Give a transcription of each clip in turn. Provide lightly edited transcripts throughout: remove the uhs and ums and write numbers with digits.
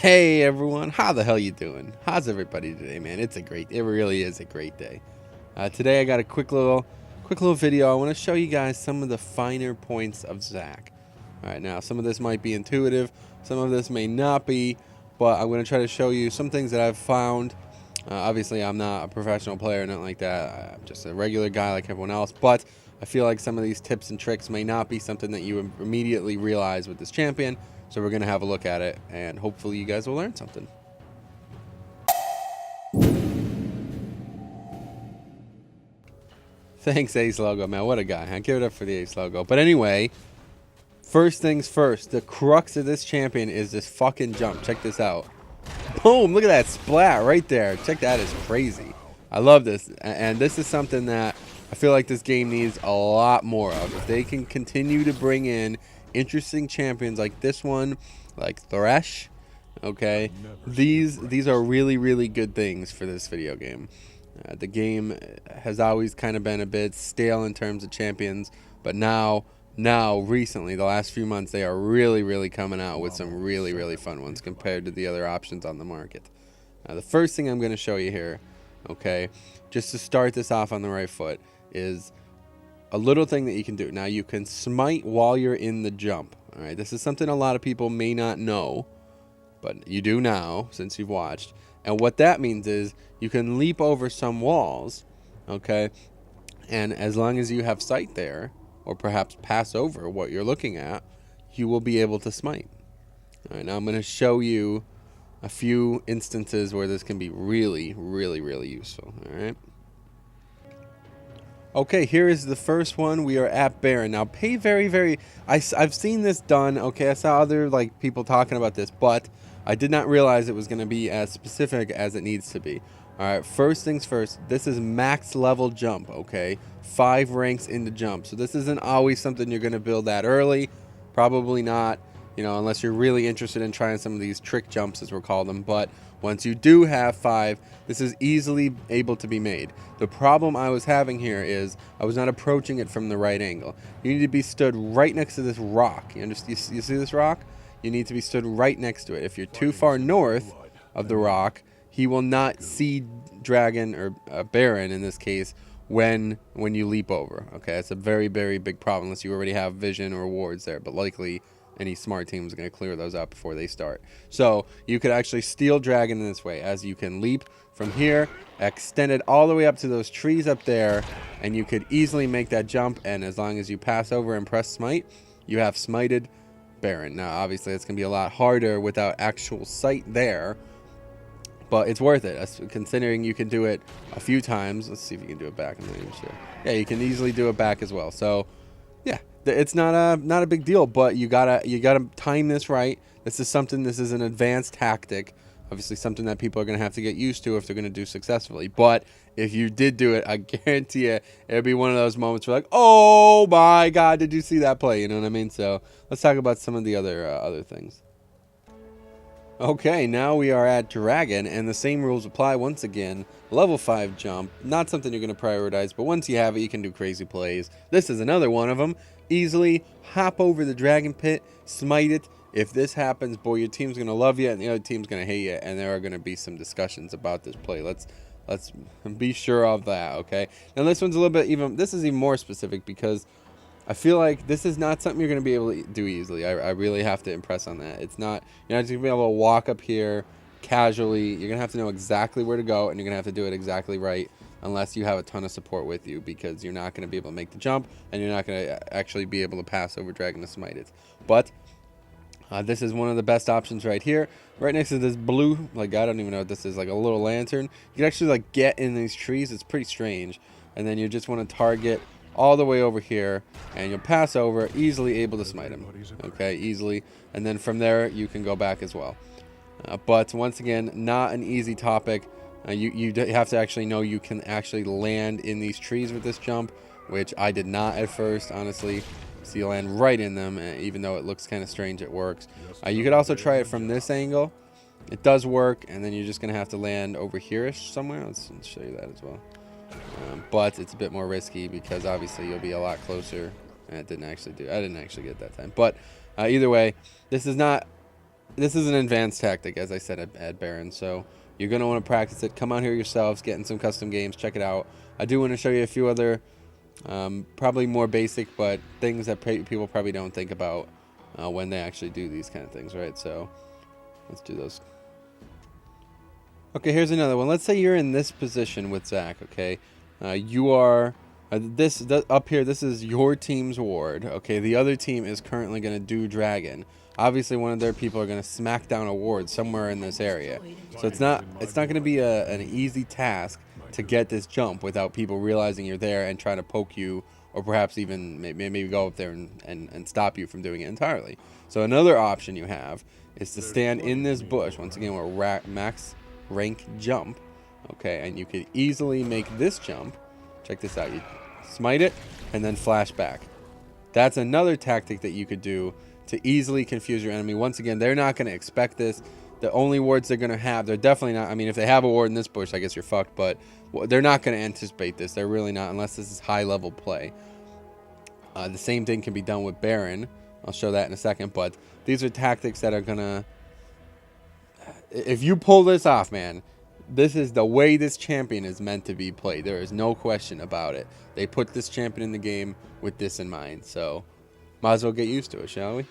Hey everyone, how the hell you doing? How's everybody today, man? It really is a great day. Today I got a quick little video. I want to show you guys some of the finer points of Zach. All right, now some of this might be intuitive, some of this may not be, but I'm going to try to show you some things that I've found. Obviously, I'm not a professional player, nothing like that. I'm just a regular guy like everyone else, but I feel like some of these tips and tricks may not be something that you immediately realize with this champion. So we're going to have a look at it, and hopefully you guys will learn something. Thanks, Ace Logo, man. What a guy. I give it up for the Ace Logo. But anyway, first things first. The crux of this champion is this fucking jump. Check this out. Boom. Look at that splat right there. Check that. It's crazy. I love this. And this is something that I feel like this game needs a lot more of. If they can continue to bring in interesting champions like this one, like Thresh, okay, these are really good things for this video game. The game has always kind of been a bit stale in terms of champions, but now recently, the last few months, they are really coming out with some really fun ones compared to the other options on the market. The first thing I'm going to show you here, okay, just to start this off on the right foot, is a little thing that you can do. Now, you can smite while you're in the jump. All right, this is something a lot of people may not know, but you do now since you've watched. And what that means is you can leap over some walls, okay? And as long as you have sight there, or perhaps pass over what you're looking at, you will be able to smite. All right, now I'm going to show you a few instances where this can be really useful. All right. Okay, here is the first one. We are at Baron. Now, pay very... I've seen this done, okay? I saw other people talking about this, but I did not realize it was going to be as specific as it needs to be. All right, first things first. This is max level jump, okay? 5 ranks into jump. So this isn't always something you're going to build that early. Probably not, you know, unless you're really interested in trying some of these trick jumps, as we're called them. But once you do have 5, this is easily able to be made. The problem I was having here is I was not approaching it from the right angle. You need to be stood right next to this rock. You see this rock? You need to be stood right next to it. If you're too far north of the rock, he will not see Dragon or Baron in this case when you leap over. Okay, it's a very big problem unless you already have vision or wards there, but likely any smart team is going to clear those out before they start. So you could actually steal Dragon in this way, as you can leap from here, extend it all the way up to those trees up there, and you could easily make that jump. And as long as you pass over and press smite, you have smited Baron. Now obviously it's going to be a lot harder without actual sight there, but it's worth it, considering you can do it a few times. Let's see if you can do it back. I'm not even sure. Yeah, you can easily do it back as well. So yeah, it's not a big deal, but you gotta time this right. This is an advanced tactic, obviously something that people are gonna have to get used to if they're gonna do successfully. But if you did do it, I guarantee you it'll be one of those moments where like, oh my god, did you see that play? You know what I mean? So let's talk about some of the other things. Okay, now we are at Dragon, and the same rules apply once again. Level 5 jump, not something you're going to prioritize, but once you have it, you can do crazy plays. This is another one of them. Easily hop over the Dragon Pit, smite it. If this happens, boy, your team's going to love you, and the other team's going to hate you, and there are going to be some discussions about this play. Let's be sure of that, okay? Now, this one's a little bit this is even more specific because I feel like this is not something you're going to be able to do easily. I really have to impress on that. It's not, you're not just going to be able to walk up here casually. You're going to have to know exactly where to go, and you're going to have to do it exactly right unless you have a ton of support with you, because you're not going to be able to make the jump, and you're not going to actually be able to pass over Dragon to smite it. But this is one of the best options right here. Right next to this blue, I don't even know what this is, like a little lantern. You can actually get in these trees. It's pretty strange. And then you just want to target all the way over here, and you'll pass over, easily able to smite him. Okay, easily. And then from there, you can go back as well. But once again, not an easy topic. You have to actually know you can actually land in these trees with this jump, which I did not at first, honestly. So you land right in them, even though it looks kind of strange, it works. You could also try it from this angle. It does work, and then you're just going to have to land over here-ish somewhere. Let's show you that as well. But it's a bit more risky because obviously you'll be a lot closer. And I didn't actually get it that time. But either way, this is not this is an advanced tactic, as I said, at Baron, so you're going to want to practice it. Come out here yourselves, get in some custom games, check it out. I do want to show you a few other, probably more basic, but things that people probably don't think about when they actually do these kind of things, right? So let's do those. Okay, here's another one. Let's say you're in this position with Zach, okay? You are... up here, this is your team's ward. Okay, the other team is currently going to do dragon. Obviously, one of their people are going to smack down a ward somewhere in this area. So it's not going to be an easy task to get this jump without people realizing you're there and trying to poke you, or perhaps even maybe go up there and stop you from doing it entirely. So another option you have is to stand in this bush. Once again, we're max rank jump. Okay, and you could easily make this jump. Check this out. You smite it and then flash back. That's another tactic that you could do to easily confuse your enemy. Once again, they're not going to expect this. The only wards they're going to have, they're definitely not. I mean, if they have a ward in this bush, I guess you're fucked. But they're not going to anticipate this. They're really not, unless this is high-level play. The same thing can be done with Baron. I'll show that in a second. But these are tactics that are going to... If you pull this off, man... This is the way this champion is meant to be played. There is no question about it. They put this champion in the game with this in mind. So, might as well get used to it, shall we?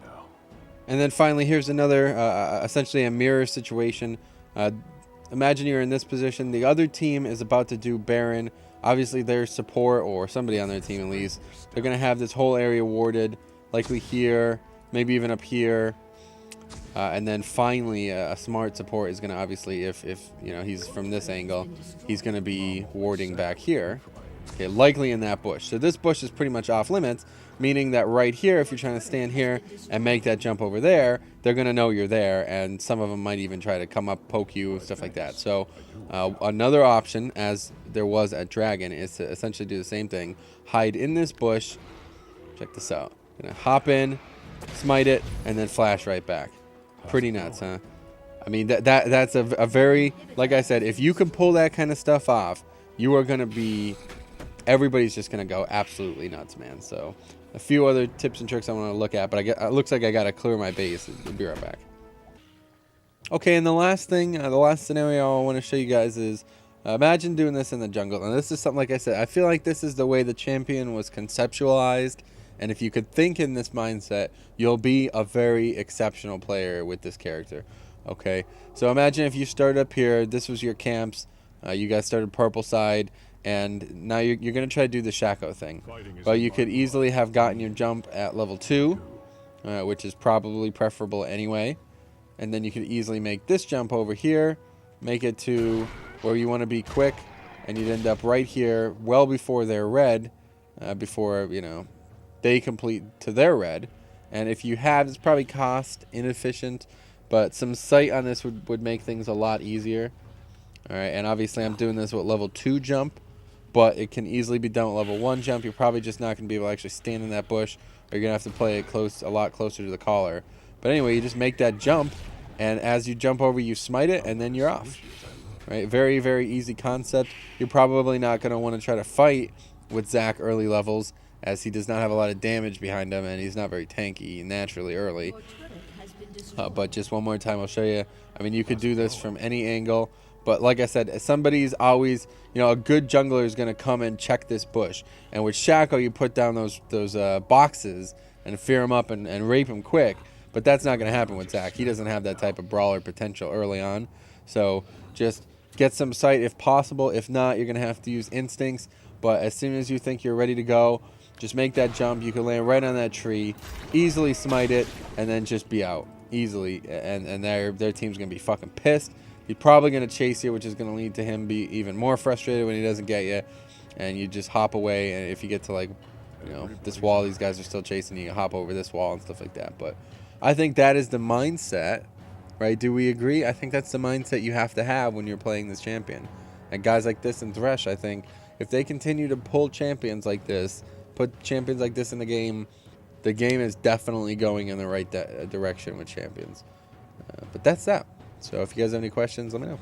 No. And then finally, here's another, essentially a mirror situation. Imagine you're in this position. The other team is about to do Baron. Obviously, their support, or somebody on their team at least, they're going to have this whole area warded, likely here, maybe even up here. And then finally, a smart support is going to obviously, if you know he's from this angle, he's going to be warding back here. Okay, likely in that bush. So this bush is pretty much off limits, meaning that right here, if you're trying to stand here and make that jump over there, they're going to know you're there, and some of them might even try to come up, poke you, stuff like that. So another option, as there was at Dragon, is to essentially do the same thing. Hide in this bush. Check this out. Gonna hop in, smite it, and then flash right back. Pretty nuts, huh? I mean, that's a very, like I said, if you can pull that kind of stuff off, you are going to be, everybody's just going to go absolutely nuts, man. So a few other tips and tricks I want to look at, but it looks like I got to clear my base. I'll be right back. Okay, and the last thing, the last scenario I want to show you guys is, imagine doing this in the jungle. And this is something, like I said, I feel like this is the way the champion was conceptualized. And if you could think in this mindset, you'll be a very exceptional player with this character. Okay, so imagine if you started up here, this was your camps, you guys started purple side, and now you're going to try to do the Shaco thing. But you could easily have gotten your jump at level 2, which is probably preferable anyway. And then you could easily make this jump over here, make it to where you want to be quick, and you'd end up right here well before they're red, before, you know, they complete to their red. And if you have, it's probably cost inefficient, but some sight on this would make things a lot easier. All right, and obviously I'm doing this with level 2 jump, but it can easily be done with level 1 jump. You're probably just not going to be able to actually stand in that bush, or you're going to have to play it a lot closer to the collar. But anyway, you just make that jump, and as you jump over, you smite it, and then you're off. Right? Very, very easy concept. You're probably not going to want to try to fight with Zach early levels, as he does not have a lot of damage behind him, and he's not very tanky naturally early. But just one more time, I'll show you. I mean, you could do this from any angle, but like I said, somebody's always, you know, a good jungler is going to come and check this bush. And with Shaco, you put down those boxes and fear him up and rape him quick. But that's not going to happen with Zach. He doesn't have that type of brawler potential early on. So just get some sight if possible. If not, you're going to have to use instincts. But as soon as you think you're ready to go, just make that jump. You can land right on that tree, easily smite it, and then just be out easily. And their team's going to be fucking pissed. He's probably going to chase you, which is going to lead to him be even more frustrated when he doesn't get you. And you just hop away. And if you get to, like, you know, this wall, these guys are still chasing you. You hop over this wall and stuff like that. But I think that is the mindset, right? Do we agree? I think that's the mindset you have to have when you're playing this champion. And guys like this and Thresh, I think, if they continue to pull champions like this, put champions like this in the game is definitely going in the right direction with champions. But that's that. So if you guys have any questions, let me know.